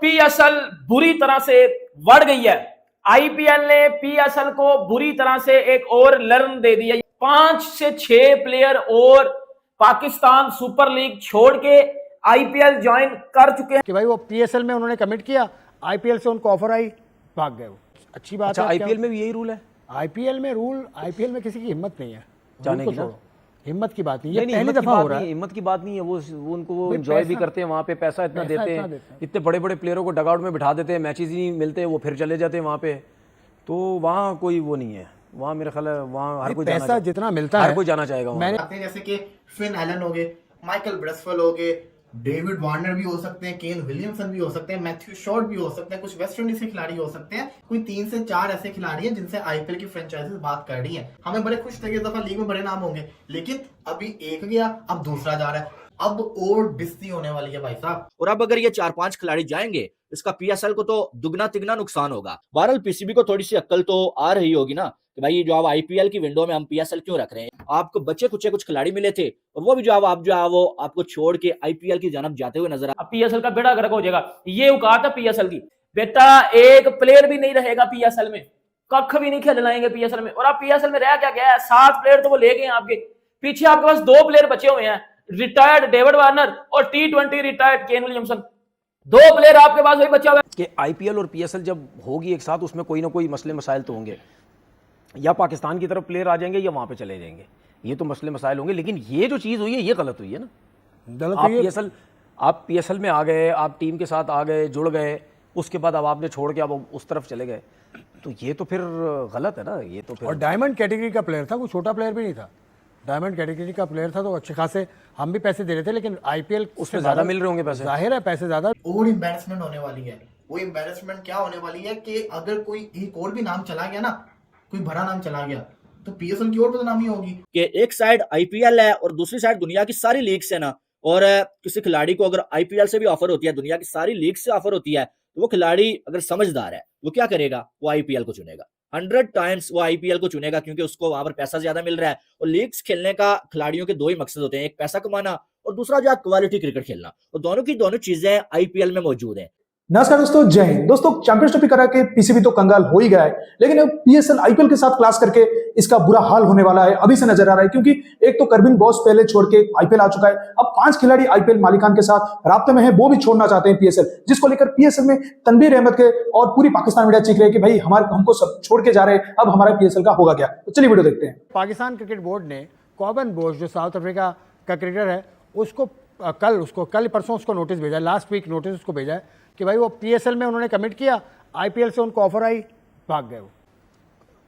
PSL बुरी तरह से बढ़ गई है। आईपीएल ने पीएसएल को बुरी तरह से एक और लर्न दे दिया। 5 से 6 प्लेयर और पाकिस्तान सुपर लीग छोड़ के आईपीएल ज्वाइन कर चुके हैं कि भाई वो पीएसएल में उन्होंने कमिट किया, आईपीएल से उनको ऑफर आई, भाग गए वो। अच्छी बात है। आईपीएल में भी यही रूल है? आईपीएल में किसी की हिम्मत नहीं है जाने की ना? हिम्मत की बात नहीं, ये नहीं, पहली दफा हो रहा है। हिम्मत की बात नहीं है, वो उनको वो एंजॉय भी करते हैं, वहाँ पे पैसा इतना देते हैं, इतने बड़े बड़े प्लेयरों को डगआउट में बिठा देते हैं, मैचेस ही नहीं मिलते, वो फिर चले जाते हैं वहाँ पे। तो वहाँ कोई वो नहीं है, वहाँ मेरा ख्याल है वहाँ हर कोई पैसा जितना मिलता है हर कोई जाना चाहेगा। मैंने जैसे कि फिन एलन हो गए, माइकल ब्रेसवेल हो गए, डेविड वार्नर भी हो सकते हैं, केन विलियमसन भी हो सकते हैं, मैथ्यू शॉर्ट भी हो सकते हैं, कुछ वेस्ट इंडीज के खिलाड़ी हो सकते हैं। कोई 3 से 4 ऐसे खिलाड़ी हैं जिनसे आईपीएल की फ्रेंचाइजीज बात कर रही हैं। हमें बड़े खुश थे कि इस दफा लीग में बड़े नाम होंगे, लेकिन अभी एक गया, अब दूसरा जा रहा है, अब और बिस्ती होने वाली है भाई साहब। और अब अगर ये 4-5 खिलाड़ी जाएंगे, इसका पीएसएल को तो दुगना तिगना नुकसान होगा। बहरहाल पीसीबी को थोड़ी सी अक्ल तो आ रही होगी ना कि भाई जो आप आईपीएल की विंडो में हम पीएसएल क्यों रख रहे हैं। आपको बच्चे कुछ खिलाड़ी मिले थे और वो भी जो आप जो है वो आपको छोड़ के आईपीएल की जानब जाते हुए नजर आ। पीएसएल का बेड़ा गर्क हो जाएगा। ये औकात है पीएसएल की। बेटा एक प्लेयर भी नहीं रहेगा पीएसएल में, कख भी नहीं खेलनाएंगे पीएसएल में। और आप पीएसएल में रह क्या गया है? 7 प्लेयर तो वो ले गए आपके पीछे, आपके पास 2 प्लेयर बचे हुए हैं, रिटायर्ड डेविड वार्नर और टी20 रिटायर्ड केन विलियमसन। 2 प्लेयर आपके पास वही बचा हुआ है कि आईपीएल और पीएसएल जब होगी एक साथ, उसमें कोई ना कोई मसले मसाइल तो होंगे, या पाकिस्तान की तरफ प्लेयर आ जाएंगे या वहां पे चले जाएंगे, ये तो मसले मसाइल होंगे। लेकिन ये जो चीज हुई है ये गलत हुई है ना। आप पीएसएल में आ गए, आप टीम के साथ आ गए, जुड़ गए, उसके बाद अब आपने छोड़ के अब उस तरफ चले गए, तो ये तो फिर गलत है ना। ये तो फिर और डायमंड कैटेगरी का प्लेयर था, कोई छोटा प्लेयर भी नहीं था, डायमंड कैटेगरी का प्लेयर था, तो अच्छे खासे हम भी पैसे दे रहे थे, लेकिन आईपीएल उसमें ज्यादा मिल रहे होंगे पैसे, जाहिर है पैसे ज्यादा। और एम्बैरेसमेंट होने वाली है। वो एम्बैरेसमेंट क्या होने वाली है कि अगर कोई एक और भी नाम चला गया ना, कोई भरा नाम चला गया, तो पीएसएल की और बदनामी होगी कि एक साइड आईपीएल है और दूसरी साइड दुनिया की सारी लीग से ना। और किसी खिलाड़ी को अगर आईपीएल से भी ऑफर होती है, दुनिया की सारी लीग से ऑफर होती है, तो वो खिलाड़ी अगर समझदार है वो क्या करेगा? वो आईपीएल को चुनेगा। 100 टाइम्स वो आईपीएल को चुनेगा, क्योंकि उसको वहां पर पैसा ज्यादा मिल रहा है। और लीग्स खेलने का खिलाड़ियों के 2 ही मकसद होते हैं, एक पैसा कमाना और दूसरा जो है क्वालिटी क्रिकेट खेलना। और दोनों की दोनों चीजें आईपीएल में मौजूद है। नमस्कार दोस्तों, जय हिंद। दोस्तों चैंपियंस ट्रॉफी करा के पीसीबी तो कंगाल हो ही गया है, लेकिन अब पीएसएल आईपीएल के साथ क्लास करके इसका बुरा हाल होने वाला है, अभी से नजर आ रहा है। क्योंकि एक तो करबिन बॉस पहले छोड़ के आईपीएल आ चुका है, अब 5 खिलाड़ी आईपीएल मालिकान के साथ राब्ते में है, वो भी छोड़ना चाहते हैं पीएसएल, जिसको लेकर पीएसएल में तनवीर अहमद के और पूरी पाकिस्तान मीडिया चीख रहे हैं कि भाई हमको सब छोड़ के जा रहे हैं, अब हमारा पीएसएल का होगा क्या। तो चलिए वीडियो देखते हैं। पाकिस्तान क्रिकेट बोर्ड ने कॉबन बोस जो साउथ अफ्रीका का क्रिकेटर है, उसको कल परसों उसको नोटिस भेजा, लास्ट वीक नोटिस उसको भेजा है कि भाई वो पीएसएल में उन्होंने कमिट किया, आईपीएल से उनको ऑफर आई, भाग गए वो।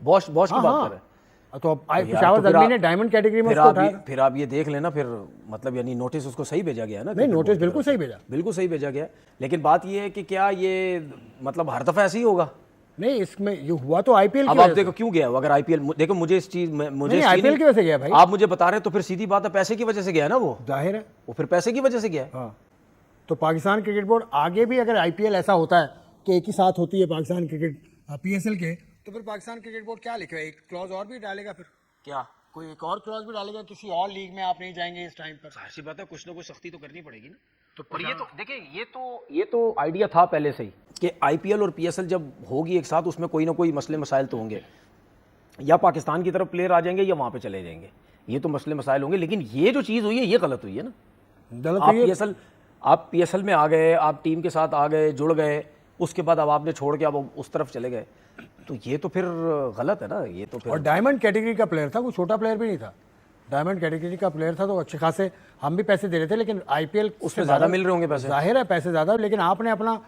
बॉश की बात कर रहे हैं। तो पेशावर ज़ल्मी ने डायमंड कैटेगरी में उसको उठाया। फिर आप ये देख लेना, फिर मतलब यानी नोटिस उसको सही भेजा गया है ना? नहीं, नोटिस बिल्कुल सही भेजा, बिल्कुल सही भेजा गया। लेकिन बात ये है कि क्या ये मतलब हर दफा ऐसे ही होगा? नहीं, इसमें ये हुआ तो आईपीएल अब आप देखो क्यों गया, अगर आईपीएल देखो, मुझे इस चीज में आईपीएल की वजह से गया भाई। आप मुझे बता रहे हैं तो फिर सीधी बात है, पैसे की वजह से गया ना वो, जाहिर है वो फिर पैसे की वजह से गया। हाँ, तो पाकिस्तान क्रिकेट बोर्ड आगे भी अगर आईपीएल ऐसा होता है कि एक ही साथ होती है पाकिस्तान क्रिकेट पीएसएल के, तो फिर पाकिस्तान क्रिकेट बोर्ड क्या लिखेगा? एक क्लॉज और भी डालेगा, फिर क्या कोई एक और क्लॉज भी डालेगा, किसी और लीग में आप नहीं जाएंगे इस टाइम पर। ऐसी बात है, कुछ ना कुछ सख्ती तो करनी पड़ेगी ना। तो पर ये तो देखिए, ये तो आइडिया था पहले से ही कि आईपीएल और पीएसएल जब होगी एक साथ, उसमें कोई ना कोई मसले मसाइल तो होंगे, या पाकिस्तान की तरफ प्लेयर आ जाएंगे या वहां पे चले जाएंगे, ये तो मसले मसाइल होंगे। लेकिन ये जो चीज हुई है ये गलत हुई है ना। आप पीएसएल में आ गए, आप टीम के साथ आ गए, जुड़ गए, उसके बाद अब आपने छोड़ के अब उस तरफ चले गए, तो ये तो फिर गलत है ना। ये तो फिर और डायमंड कैटेगरी का प्लेयर था, कोई छोटा प्लेयर भी नहीं था, डायमंड कैटेगरी का प्लेयर था, तो अच्छे खासे हम भी पैसे दे रहे थे, लेकिन आईपीएल उसमें ज्यादा मिल रहे होंगे पैसे, जाहिर है पैसे ज्यादा। लेकिन आपने अपना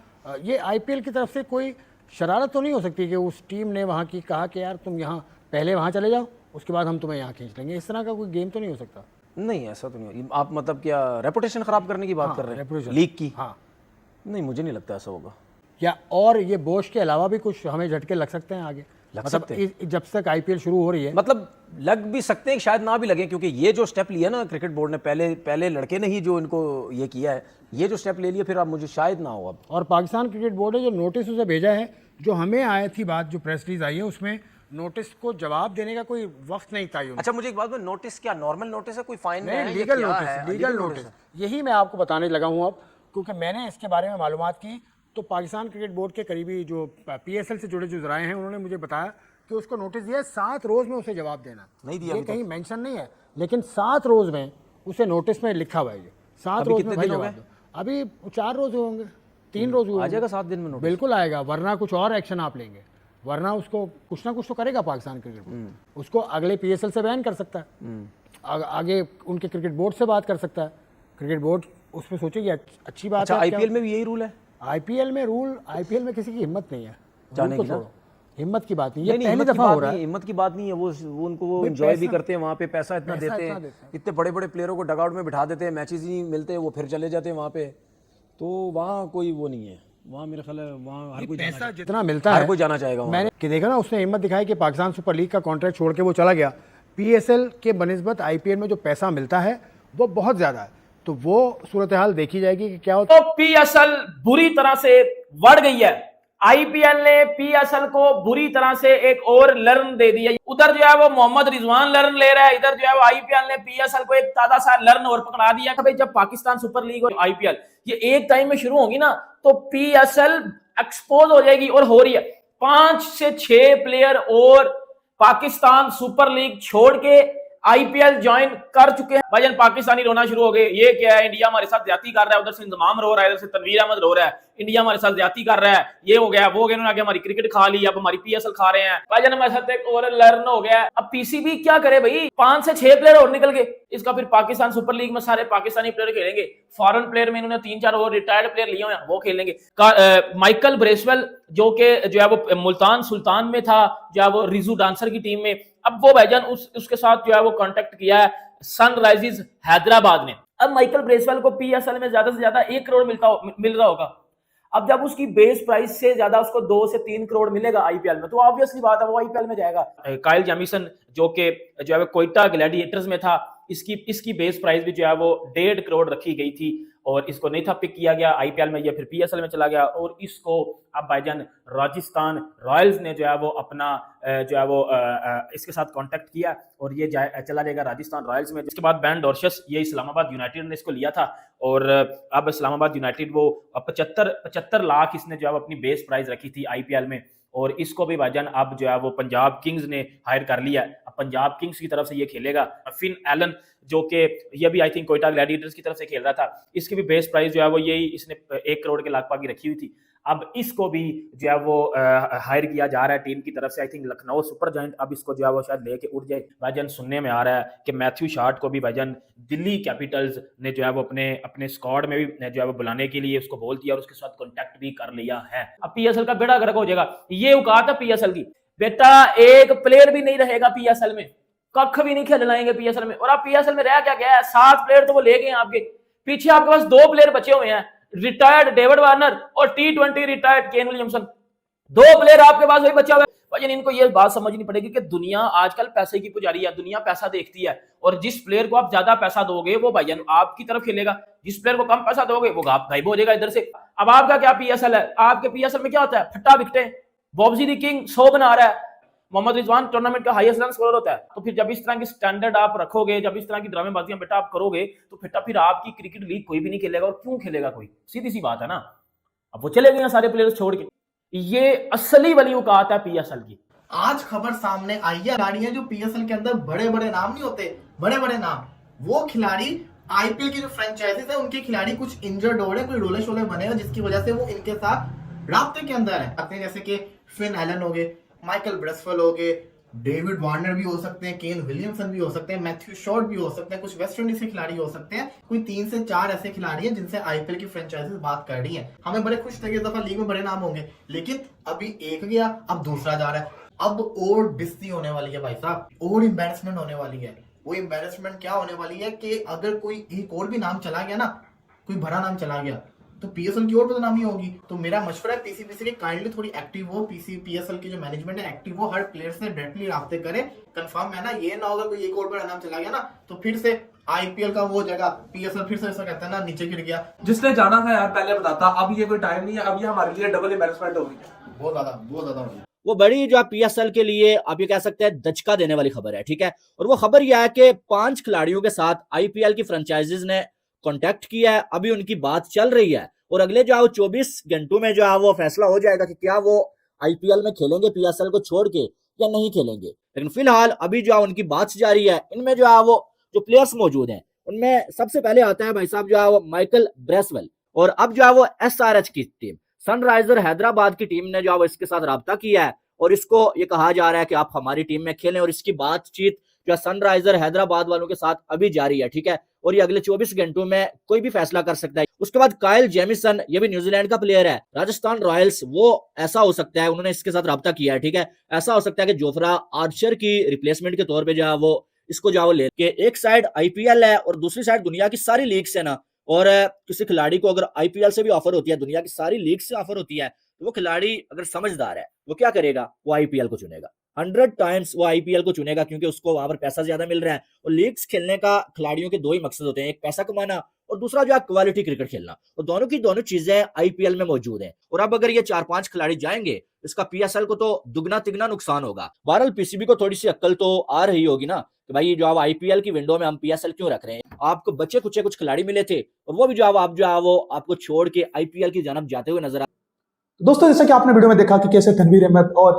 ये आईपीएल की तरफ से कोई शरारत तो नहीं हो सकती कि उस टीम ने वहाँ की कहा कि यार तुम यहाँ पहले वहाँ चले जाओ, उसके बाद हम तुम्हें यहाँ खींच लेंगे, इस तरह का कोई गेम तो नहीं हो सकता? नहीं, ऐसा तो नहीं। आप मतलब क्या रेपुटेशन खराब करने की बात कर रहे हैं लीग की? हाँ, नहीं, मुझे नहीं लगता ऐसा होगा। या और ये बोश के अलावा भी कुछ हमें झटके लग सकते हैं आगे, जब तक आईपीएल शुरू हो रही है? मतलब लग भी सकते हैं, शायद ना भी लगे, क्योंकि ये जो स्टेप लिया ना क्रिकेट बोर्ड ने, पहले लड़के ने ही जो इनको ये किया है, ये जो स्टेप ले लिया, फिर अब मुझे शायद ना हो अब। और पाकिस्तान क्रिकेट बोर्ड ने जो नोटिस उसे भेजा है, जो हमें आई थी बात, जो प्रेस रिलीज आई है, उसमें नोटिस को जवाब देने का कोई वक्त नहीं था। अच्छा, मुझे एक बात में, नोटिस क्या नॉर्मल नोटिस है, कोई फाइन नहीं, लीगल नोटिस, लीगल नोटिस। यही मैं आपको बताने लगा हूँ अब, क्योंकि मैंने इसके बारे में मालूमात की, तो पाकिस्तान क्रिकेट बोर्ड के करीबी जो PSL से जुड़े जो जराए हैं उन्होंने मुझे बताया कि उसको नोटिस दिया है 7 रोज में उसे जवाब देना। नहीं दिया ये अभी कहीं मेंशन नहीं है, लेकिन 7 रोज में उसे नोटिस में लिखा हुआ है ये 7 रोज में भाई जवाब दो। अभी 4 रोज होंगे, 3 रोज हुए आ जाएगा 7 दिन में नोटिस। बिल्कुल आएगा, वरना कुछ और एक्शन आप लेंगे, वरना उसको कुछ ना कुछ तो करेगा पाकिस्तान क्रिकेट बोर्ड। उसको अगले PSL से बैन कर सकता है, आगे उनके क्रिकेट बोर्ड से बात कर सकता है। क्रिकेट बोर्ड उस पर सोचेगी अच्छी बात अच्छा, है। IPL में भी यही रूल है? IPL में किसी की हिम्मत नहीं है जाने रूल को की ना? छोड़ो, हिम्मत की बात नहीं, ये नहीं, पहली हिम्मत की दफा बात हो रहा नहीं, है। हिम्मत की बात नहीं है। वो उनको वो भाई एंजॉय भी पैसा- करते हैं वहाँ पे, पैसा इतना पैसा देते इतना हैं, देते हैं। इतने बड़े बड़े प्लेयरों को डगआउट में बिठा देते हैं, मैचेस ही नहीं मिलते, वो फिर चले जाते हैं वहाँ पे। तो वहाँ कोई वो नहीं है, वहाँ मेरा ख्याल है वहाँ हर कोई जाना पैसा चाहेगा। जितना मिलता हर है कोई जाना चाहेगा वहाँ। मैंने कि देखा ना, उसने हिम्मत दिखाई कि पाकिस्तान सुपर लीग का कॉन्ट्रैक्ट छोड़ के वो चला गया। PSL के बनिस्बत IPL में जो पैसा मिलता है वो बहुत ज्यादा है, तो वो सूरत हाल देखी जाएगी कि क्या होता तो PSL बुरी तरह से बढ़ गई है। IPL ने PSL को बुरी तरह से एक और लर्न दे दिया। उधर जो है वो मोहम्मद रिजवान लर्न ले रहा है, इधर जो है वो IPL ने PSL को एक ताजा सा लर्न और पकड़ा दिया कि भाई जब पाकिस्तान सुपर लीग और IPL ये एक टाइम में शुरू होगी ना, तो PSL एक्सपोज हो जाएगी, और हो रही है। 5 से 6 प्लेयर और पाकिस्तान सुपर लीग छोड़ के IPL ज्वाइन कर चुके हैं। भाईजान पाकिस्तानी रोना शुरू हो गए, ये क्या है, इंडिया हमारे साथ ज्यादती कर रहा है। उधर से इंतजाम रो रहा है, इधर से तनवीर अहमद रो रहा है, इंडिया हमारे साथ ज्यादती कर रहा है, ये हो गया वो हो गया, उन्होंने आगे हमारी क्रिकेट खा ली, अब हमारी PSL खा रहे हैं। भाईजान हमारे साथ एक और लर्न हो गया है। अब PCB क्या करे भाई, 5 से 6 प्लेयर और निकल गए, इसका फिर पाकिस्तान सुपर लीग में सारे पाकिस्तानी प्लेयर खेलेंगे। फॉरेन प्लेयर में इन्होंने 3-4 और रिटायर्ड प्लेयर लिए हुए हैं, वो खेलेंगे। माइकल ब्रेसवेल जो कि जो है वो मुल्तान सुल्तान में था, जो है वो रिजू डांसर की टीम में, अब वो भाईजान उसके साथ जो है वो कांटेक्ट किया है सनराइजर्स हैदराबाद ने। अब माइकल ब्रेसवेल को PSL में ज्यादा से ज्यादा 1 करोड़ मिल रहा होगा। अब जब उसकी बेस प्राइस से ज्यादा उसको 2 से 3 करोड़ मिलेगा IPL में, तो ऑब्वियसली बात है वो IPL में जाएगा। काइल जेमिसन जो कि जो है कोयटा ग्लैडिएटर्स में था, इसकी बेस प्राइस भी जो है वो 1.5 करोड़ रखी गई थी, और इसको नहीं था पिक किया गया IPL में, ये फिर PSL में चला गया। और इसको अब भाईजान राजस्थान रॉयल्स ने जो है वो अपना जो है वो इसके साथ कांटेक्ट किया, और ये चला जाएगा राजस्थान रॉयल्स में। इसके बाद बैन डॉर्शस, ये इस्लामाबाद यूनाइटेड ने इसको लिया था, और अब इस्लामाबाद यूनाइटेड वो 75 लाख इसने जो है अपनी बेस प्राइस रखी थी IPL में, और इसको भी भाईजान अब जो है वो पंजाब किंग्स ने हायर कर लिया। अब पंजाब किंग्स की तरफ से ये खेलेगा। फिन एलन जो कि ये भी आई थिंक कोयटा ग्लैडिएटर्स की तरफ से खेल रहा था, इसकी भी बेस प्राइस जो है वो यही इसने 1 करोड़ के लगभग रखी हुई थी। अब इसको भी जो है वो हायर किया जा रहा है टीम की तरफ से। I think Lucknow super giant अब इसको जो है वो शायद लेके उड़ जाए। भाईजान सुनने में आ रहा है कि मैथ्यू शार्ट को भी भाईजान दिल्ली कैपिटल्स ने जो है वो अपने स्क्वाड में भी जो है वो बुलाने के लिए उसको बोल दिया, और उसके साथ कॉन्टैक्ट भी कर लिया है। अब PSL का बेड़ा गर्क हो जाएगा। ये औकात है PSL की, बेटा एक प्लेयर भी नहीं रहेगा PSL में, कख भी नहीं खिलाएंगे PSL में। और आप PSL में रह क्या गया है, 7 प्लेयर तो वो ले गए आपके, पीछे आपके पास 2 प्लेयर बचे हुए हैं, रिटायर्ड डेविड वार्नर और T20 retired Kane Williamson. 2 player आपके पास वही बचा हुआ है। भाई इनको ये बात समझनी पड़ेगी कि दुनिया आजकल पैसे की पुजारी है, दुनिया पैसा देखती है, और जिस प्लेयर को आप ज्यादा पैसा दोगे वो भाईजान आपकी तरफ खेलेगा, जिस प्लेयर को कम पैसा दोगे वो गायब हो जाएगा इधर से। अब आपका क्या PSL है, आपके PSL में क्या होता है, फट्टा विकटे, बॉब्जी दी किंग 100 बना रहा है, मोहम्मद रिजवान टूर्नामेंट का हाईएस्ट रन स्कोरर होता है। तो फिर जब इस तरह की स्टैंडर्ड आप रखोगे, जब इस तरह की ड्रामेबाजियां बेटा आप करोगे, तो फिर आपकी क्रिकेट लीग कोई भी नहीं खेलेगा। और क्यों खेलेगा कोई, सीधी सी बात है ना। अब वो चले गए सारे प्लेयर्स छोड़ के, ये असली वाली औकात है PSL की। आज खबर सामने आई है, खिलाड़ी है जो PSL के अंदर बड़े बड़े नाम नहीं होते, बड़े बड़े नाम, वो खिलाड़ी IPL की जो फ्रेंचाइजीज है उनके खिलाड़ी कुछ इंजर्ड हो रहे हैं, कोई रोले शोले बने हैं, जिसकी वजह से वो इनके साथ राब्ते के अंदर है। जैसे कि फिन एलन हो गए, माइकल ब्रेसवेल हो गए, डेविड वार्नर भी हो सकते हैं, केन विलियमसन भी हो सकते हैं, मैथ्यू शॉर्ट भी हो सकते हैं, कुछ वेस्ट इंडीज के खिलाड़ी हो सकते हैं। कोई 3 से 4 ऐसे खिलाड़ी हैं जिनसे IPL की फ्रेंचाइजीज बात कर रही हैं। हमें बड़े खुश थे कि इस दफा लीग में बड़े नाम होंगे, लेकिन अभी एक गया, अब दूसरा जा रहा है। अब और बिस्ती होने वाली है भाई साहब, और एम्बैरेसमेंट होने वाली है। वो एम्बैरेसमेंट क्या होने वाली है कि अगर कोई एक और भी नाम चला गया ना, कोई भरा नाम चला गया, तो PSL की और बदनामी होगी। तो मेरा मशवरा है PCB के काइंडली थोड़ी एक्टिव हो, PSL की जो मैनेजमेंट है एक्टिव हो, हर प्लेयर से डायरेक्टली राब्ते करे, कंफर्म है ना। ये ना होगा कोई एक और बड़ा नाम चला गया ना, तो फिर से IPL का वो जगह PSL फिर से ऐसा कहता है ना नीचे गिर गया। जिसने जाना था यार पहले बताता, अब ये कोई टाइम नहीं है, अब ये हमारे लिए डबल एम्बैरेसमेंट हो गई है, बहुत ज्यादा हो गई। वो बड़ी जो PSL के लिए आप ये कह सकते हैं दचका देने वाली खबर है, ठीक है। और वो खबर यह है कि 5 खिलाड़ियों के साथ IPL की फ्रेंचाइजीज ने कांटेक्ट किया है, अभी उनकी बात चल रही है। और अगले जो है वो 24 घंटों में जो है वो फैसला हो जाएगा कि क्या वो आईपीएल में खेलेंगे पीएसएल को छोड़ के या नहीं खेलेंगे। लेकिन फिलहाल अभी जो है उनकी बात जारी है। इनमें जो है वो जो प्लेयर्स मौजूद हैं उनमें सबसे पहले आता है भाई साहब जो है वो माइकल ब्रेसवेल, और अब जो है वो एसआरएच की टीम सनराइजर हैदराबाद की टीम ने जो है वो इसके साथ राब्ता किया है और इसको ये कहा जा रहा है कि आप हमारी टीम में खेलें, और इसकी बातचीत जो है सनराइजर हैदराबाद वालों के साथ अभी जारी है, ठीक है, और ये अगले 24 घंटों में कोई भी फैसला कर सकता है। उसके बाद काइल जेमिसन, ये भी न्यूजीलैंड का प्लेयर है, राजस्थान रॉयल्स, वो ऐसा हो सकता है, उन्होंने इसके साथ राब्ता किया है, ठीक है, ऐसा हो सकता है कि जोफ्रा आर्चर की रिप्लेसमेंट के तौर पे जो है वो इसको जो ले के एक साइड आईपीएल है और दूसरी साइड दुनिया की सारी लीग्स है ना, और किसी खिलाड़ी को अगर आईपीएल से भी ऑफर होती है, दुनिया की सारी लीग से ऑफर होती है, तो वो खिलाड़ी अगर समझदार है वो क्या करेगा, वो आईपीएल को चुनेगा। 100 टाइम्स वो आईपीएल को चुनेगा, क्योंकि उसको वहां पर पैसा ज्यादा मिल रहा है। और लीग्स खेलने का खिलाड़ियों के दो ही मकसद होते हैं, एक पैसा कमाना और दूसरा जो है क्वालिटी क्रिकेट खेलना, और दोनों की दोनों चीजें आईपीएल में मौजूद हैं। और अब अगर ये 4-5 खिलाड़ी जाएंगे, इसका पीएसएल को तो दुगना तिगना नुकसान होगा। बहरहाल पीसीबी को थोड़ी सी अक्ल तो आ रही होगी ना कि भाई जो आप आईपीएल की विंडो में हम पीएसएल क्यों रख रहे हैं। आपको बच्चे कुछ खिलाड़ी मिले थे और वो भी जो आप जो है वो आपको छोड़ के आईपीएल की जानब जाते हुए नजर दोस्तों जैसा कि आपने वीडियो में देखा कि कैसे तनवीर अहमद और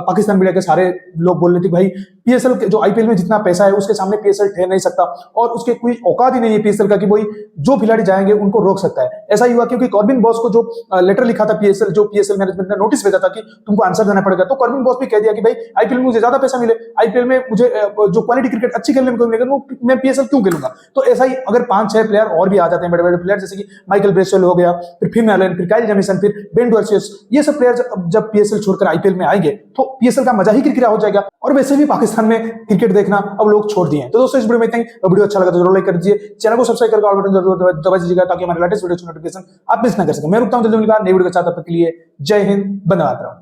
पाकिस्तान मीडिया के सारे लोग बोल रहे थे भाई पीएसएल जो आईपीएल में जितना पैसा है उसके सामने पीएसएल ठहर नहीं सकता, और उसके कोई औकात ही नहीं है पीएसएल का कि वही जो खिलाड़ी जाएंगे उनको रोक सकता है। ऐसा ही हुआ क्योंकि कॉर्बिन बॉस को जो लेटर लिखा था पीएसएल मैनेजमेंट ने नोटिस भेजा था कि तुमको आंसर देना पड़ेगा, तो कॉर्बिन बॉस भी कह दिया कि भाई आईपीएल में मुझे ज्यादा पैसा मिले, आईपीएल में मुझे जो क्वालिटी क्रिकेट अच्छी खेलने को मिलेगा वो मैं पीएसएल क्यों खेलूंगा। तो ऐसा ही अगर 5-6 प्लेयर और भी आ जाते हैं, बड़े बड़े प्लेयर जैसे कि माइकल ब्रेसवेल हो गया, फिर फिन एलन, फिर काइल जेमिसन, फिर बेन डॉर्सेस, ये सब प्लेयर जब पीएसएल छोड़कर आईपीएल में आएंगे तो पीएसएल का मजा ही किरकिरा हो जाएगा। और वैसे भी पाकिस्तान में क्रिकेट देखना अब लोग छोड़ दिए हैं। तो दोस्तों इस वीडियो में इतना ही। वीडियो अच्छा लगा तो जरूर लाइक कर दीजिए, चैनल को सब्सक्राइब करके ऑल बटन जरूर दबा दीजिएगा ताकि हमारे लेटेस्ट वीडियो की नोटिफिकेशन आप मिस ना कर सकें। मैं रुकता हूं जल्दी मिलूंगा नई वीडियो के साथ, तब तक के लिए जय हिंद, बंदे मातरम।